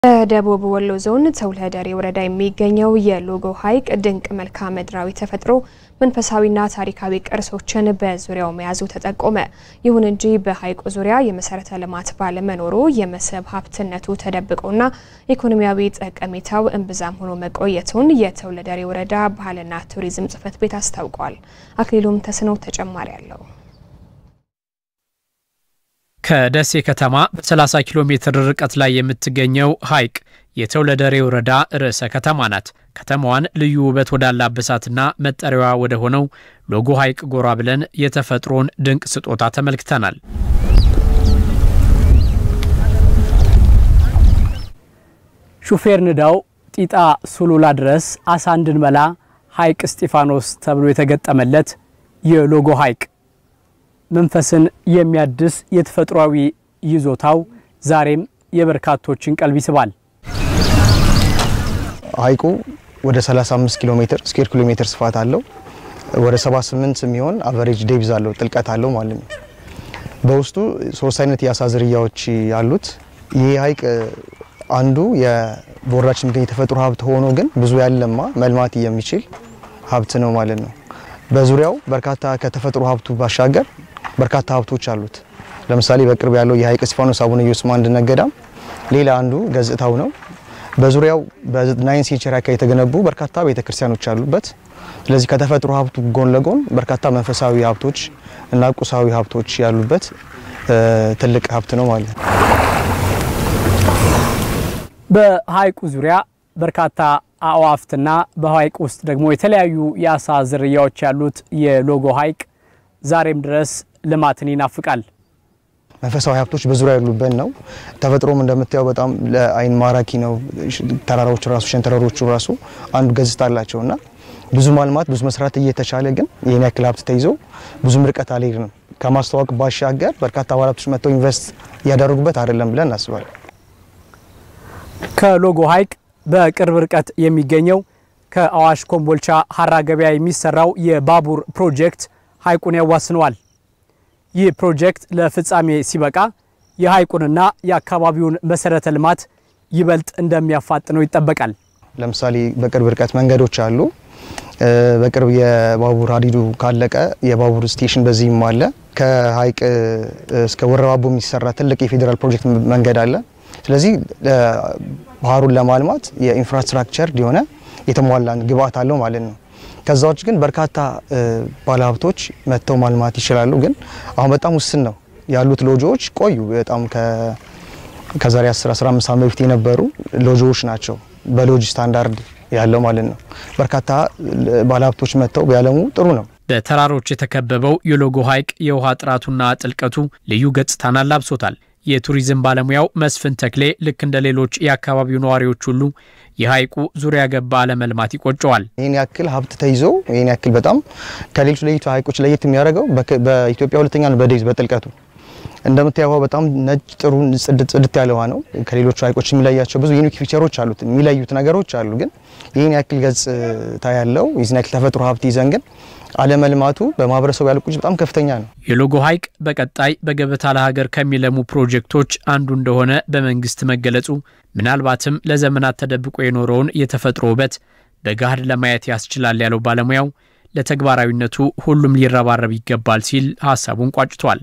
ደቡብ ወሎ ዞን ተውለደሬ ወረዳ የሚገኘው የሎጎ ሐይቅ ድንቅ መልክዓ ምድራዊ ተፈጥሮ መንፈሳዊና ታሪካዊ ቅርሶችን በዙሪያው መያዙ ተጠቆመ። ይሁን እንጂ በሐይቁ ዙሪያ የመሰረተ ልማት ባለመኖሩ የመስህብ ሀብትነቱ ተደብቆና ኢኮኖሚያዊ ጠቀሜታው እምብዛም ሆኖ መቆየቱን የተውለደሬ ወረዳ ባህልና ቱሪዝም ጽሕፈት ቤት አስታውቋል። አክሊሉም ተስነው ተጨማሪ አለው። ከደሴ ከተማ በ30 ኪሎ ሜትር ርቀት ላይ የምትገኘው ሐይቅ የተውለደሬ ወረዳ ርዕሰ ከተማ ናት። ከተማዋን ልዩ ውበት ወዳላበሳትና መጠሪያዋ ወደ ሆነው ሎጎ ሐይቅ ጎራ ብለን የተፈጥሮን ድንቅ ስጦታ ተመልክተናል። ሹፌር ንዳው ጢጣ ሱሉላ ድረስ አሳ እንድንበላ ሐይቅ እስጢፋኖስ ተብሎ የተገጠመለት የሎጎ ሐይቅ መንፈስን የሚያድስ የተፈጥሯዊ ይዞታው ዛሬም የበርካቶችን ቀልብ ይስባል። ሐይቁ ወደ 35 ኪሎ ሜትር ስኩዌር ኪሎ ሜትር ስፋት አለው። ወደ 78 የሚሆን አቨሬጅ ዴፕዝ አለው ጥልቀት አለው ማለት ነው። በውስጡ 3 አይነት የአሳ ዝርያዎች ያሉት ይሄ ሐይቅ አንዱ የቦራችን የሚገኝ የተፈጥሮ ሀብት ሆኖ ግን ብዙ ያለማ መልማት የሚችል ሀብት ነው ማለት ነው። በዙሪያው በርካታ ከተፈጥሮ ሀብቱ ባሻገር በርካታ ሀብቶች አሉት። ለምሳሌ በቅርብ ያለው የሐይቅ እስጢፋኖስ አቡነ ኢየሱስ አንድነት ገዳም ሌላ አንዱ ገጽታው ነው። በዙሪያው በ9 ሴንቸሪ አካባቢ የተገነቡ በርካታ ቤተክርስቲያኖች አሉበት። ስለዚህ ከተፈጥሮ ሀብቱ ጎን ለጎን በርካታ መንፈሳዊ ሀብቶች እና ቁሳዊ ሀብቶች ያሉበት ትልቅ ሀብት ነው ማለት ነው። በሐይቁ ዙሪያ በርካታ አዕዋፍትና በሐይቁ ውስጥ ደግሞ የተለያዩ የአሳ ዝርያዎች ያሉት የሎጎ ሐይቅ ዛሬም ድረስ ልማትን ይናፍቃል። መንፈሳዊ ሀብቶች በዙሪያ ያሉበት ነው። ተፈጥሮም እንደምታየው በጣም ለአይን ማራኪ ነው። ተራራዎች ራሱ ሸንተረሮቹ ራሱ አንዱ ገጽታ አላቸውና ብዙ ማልማት ብዙ መስራት እየተቻለ ግን የኔ ያክል ሀብት ተይዞ ብዙ ርቀት አልሄድንም። ከማስተዋወቅ ባሻገር በርካታ ባለሀብቶች መጥተው ኢንቨስት ያደረጉበት አይደለም ብለን እናስባለን። ከሎጎ ሐይቅ በቅርብ ርቀት የሚገኘው ከአዋሽ ኮምቦልቻ ሐራ ገበያ የሚሰራው የባቡር ፕሮጀክት ሐይቁን ያዋስነዋል። ይህ ፕሮጀክት ለፍጻሜ ሲበቃ የሐይቁንና የአካባቢውን መሰረተ ልማት ይበልጥ እንደሚያፋጥነው ይጠበቃል። ለምሳሌ በቅርብ ርቀት መንገዶች አሉ። በቅርብ የባቡር ሀዲዱ ካለቀ የባቡር ስቴሽን በዚህም አለ። ከሐይቅ እስከ ወረባቦ የሚሰራ ትልቅ የፌደራል ፕሮጀክት መንገድ አለ። ስለዚህ ባህሩን ለማልማት የኢንፍራስትራክቸር ዲሆነ የተሟላ ግብአት አለው ማለት ነው። ከዛዎች ግን በርካታ ባለሀብቶች መተው ማልማት ይችላሉ። ግን አሁን በጣም ውስን ነው ያሉት ሎጆዎች ቆዩ በጣም ከዛሬ 10-15 ዓመት በፊት የነበሩ ሎጆዎች ናቸው በሎጅ ስታንዳርድ ያለው ማለት ነው። በርካታ ባለሀብቶች መተው ቢያለሙ ጥሩ ነው። በተራሮች የተከበበው የሎጎ ሐይቅ የውሃ ጥራቱና ጥልቀቱ ልዩ ገጽታን አላብሶታል። የቱሪዝም ባለሙያው መስፍን ተክሌ ልክ እንደ ሌሎች የአካባቢው ነዋሪዎች ሁሉ የሐይቁ ዙሪያ ገባ ለመልማት ይቆጨዋል። ይሄን ያክል ሀብት ተይዞ ይሄን ያክል በጣም ከሌሎች ለይቶ ሐይቆች ለየት የሚያደርገው በኢትዮጵያ ሁለተኛ ነው በዴፕዝ በጥልቀቱ። እንደምታየው በጣም ነጭ ጥሩ ጽድት ያለ ውሃ ነው። ከሌሎች ሐይቆች የሚለያቸው ብዙ ዩኒክ ፊቸሮች አሉት የሚለዩት ነገሮች አሉ። ግን ይሄን ያክል ገጽታ ያለው ይሄን ያክል ተፈጥሮ ሀብት ይዘን ግን አለመልማቱ በማህበረሰቡ ያለው ቁጭ በጣም ከፍተኛ ነው። የሎጎ ሐይቅ በቀጣይ በገበታ ለሀገር ከሚለሙ ፕሮጀክቶች አንዱ እንደሆነ በመንግስት መገለጹ ምናልባትም ለዘመናት ተደብቆ የኖረውን የተፈጥሮ ውበት በጋድ ለማየት ያስችላል ያለው ባለሙያው ለተግባራዊነቱ ሁሉም ሊረባረብ ይገባል ሲል ሐሳቡን ቋጭቷል።